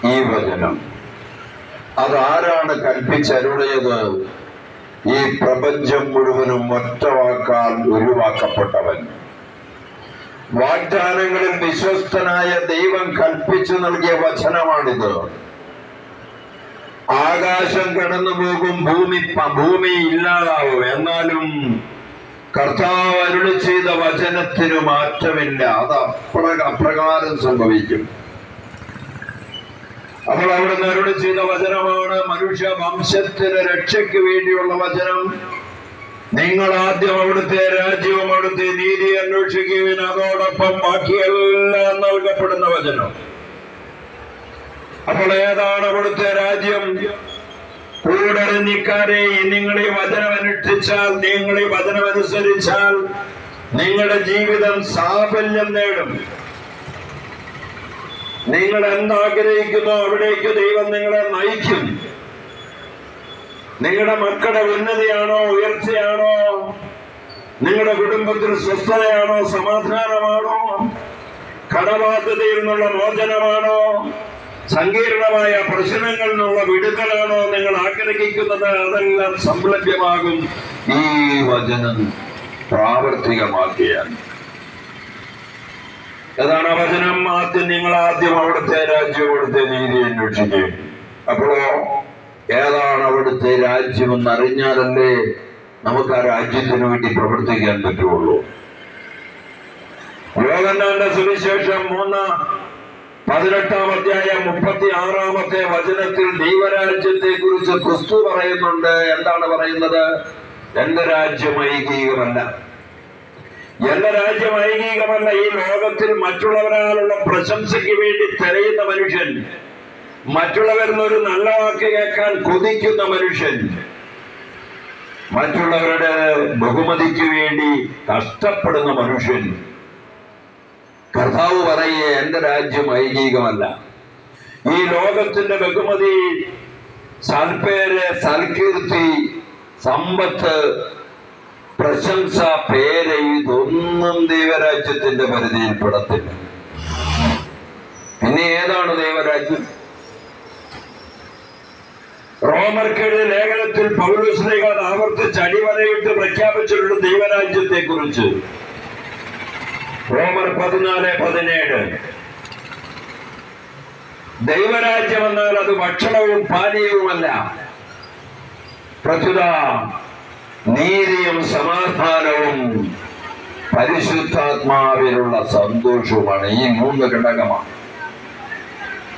ഈ വചനം. അതാരാണ് കൽപ്പിച്ചരുളിയത്? ഈ പ്രപഞ്ചം മുഴുവനും ഒറ്റ വാക്കാൽ ഉരുവാക്കപ്പെട്ടവൻ. വാഗ്ദാനങ്ങളിൽ വിശ്വസ്തനായ ദൈവം കൽപ്പിച്ചു നൽകിയ വചനമാണിത്. ആകാശം കടന്നുപോകും, ഭൂമി ഇല്ലാതാവും, എന്നാലും കർത്താവ് അരുളി ചെയ്ത വചനത്തിനു മാറ്റമില്ല. അത് അപ്രകാരം സംഭവിക്കും. അപ്പോൾ അവിടുന്ന് അരുളി ചെയ്ത വചനമാണ് മനുഷ്യ വംശത്തിന് രക്ഷയ്ക്ക് വേണ്ടിയുള്ള വചനം. നിങ്ങൾ ആദ്യം അവിടുത്തെ രാജ്യവും അവിടുത്തെ നീതി അന്വേഷിക്കുവിൻ, അതോടൊപ്പം ബാക്കിയെല്ലാം നൽകപ്പെടുന്ന വചനം. അപ്പോൾ ഏതാണ് അവിടുത്തെ രാജ്യം? കൂടരഞ്ഞിക്കാരെ, നിങ്ങൾ ഈ വചനം അനുഷ്ഠിച്ചാൽ, നിങ്ങൾ ഈ വചനം അനുസരിച്ചാൽ നിങ്ങളുടെ ജീവിതം സാഫല്യം നേടും. നിങ്ങൾ എന്താഗ്രഹിക്കുന്നോ അവിടേക്ക് ദൈവം നിങ്ങളെ നയിക്കും. നിങ്ങളുടെ മക്കളുടെ ഉന്നതിയാണോ, ഉയർച്ചയാണോ, നിങ്ങളുടെ കുടുംബത്തിൽ സ്വസ്ഥതയാണോ, സമാധാനമാണോ, കടബാധ്യതയിൽ നിന്നുള്ള മോചനമാണോ, സങ്കീർണമായ പ്രശ്നങ്ങളിൽ നിന്നുള്ള വിടുതലാണോ നിങ്ങൾ ആഗ്രഹിക്കുന്നത്? അതെല്ലാം സംലഭ്യമാകും ഈ വചനം പ്രാവർത്തികമാക്കിയാൽ. ഏതാണ് ആ വചനം? നിങ്ങൾ ആദ്യം അവിടുത്തെ രാജ്യം, അവിടുത്തെ നീതി അന്വേഷിക്കും. അപ്പോഴോ ഏതാണ് അവിടുത്തെ രാജ്യം എന്നറിഞ്ഞാലല്ലേ നമുക്ക് ആ രാജ്യത്തിന് വേണ്ടി പ്രവർത്തിക്കാൻ പറ്റുള്ളൂ. യോഹന്നാന്റെ സുവിശേഷം 3:18 അധ്യായം 36 വചനത്തിൽ ദൈവരാജ്യത്തെ കുറിച്ച് ക്രിസ്തു പറയുന്നുണ്ട്. എന്താണ് പറയുന്നത്? എന്റെ രാജ്യം ഐഹികമല്ല. എന്റെ രാജ്യം ഐഹികമല്ല. ഈ ലോകത്തിൽ മറ്റുള്ളവരാലുള്ള പ്രശംസയ്ക്ക് വേണ്ടി തിരയുന്ന മനുഷ്യൻ, മറ്റുള്ളവരിൽ നല്ല വാക്ക് കേൾക്കാൻ കൊതിക്കുന്ന മനുഷ്യൻ, മറ്റുള്ളവരുടെ ബഹുമതിക്ക് വേണ്ടി കഷ്ടപ്പെടുന്ന മനുഷ്യൻ, കർത്താവ് പറയേ എന്റെ രാജ്യം ഐഹികമല്ല. ഈ ലോകത്തിന്റെ ബഹുമതി, സൽപ്പേര്, സൽകീർത്തി, സമ്പത്ത്, പ്രശംസ, പേര്, ഇതൊന്നും ദൈവരാജ്യത്തിന്റെ പരിധിയിൽപ്പെടത്തില്ല. പിന്നെ ഏതാണ് ദൈവരാജ്യം? റോമർക്കെഴുതിയ ലേഖനത്തിൽ പൗലോസ് ശ്ലീഹ ആവർത്തിച്ച് അടിവരയിട്ട് പ്രഖ്യാപിച്ചിട്ടുള്ള ദൈവരാജ്യത്തെ കുറിച്ച്. റോമർ 14:17. ദൈവരാജ്യം എന്നാൽ അത് ഭക്ഷണവും പാനീയവുമല്ല, പ്രത്യുത നീതിയും സമാധാനവും പരിശുദ്ധാത്മാവിലുള്ള സന്തോഷവുമാണ്. ഈ 3 ഘടകമാണ്.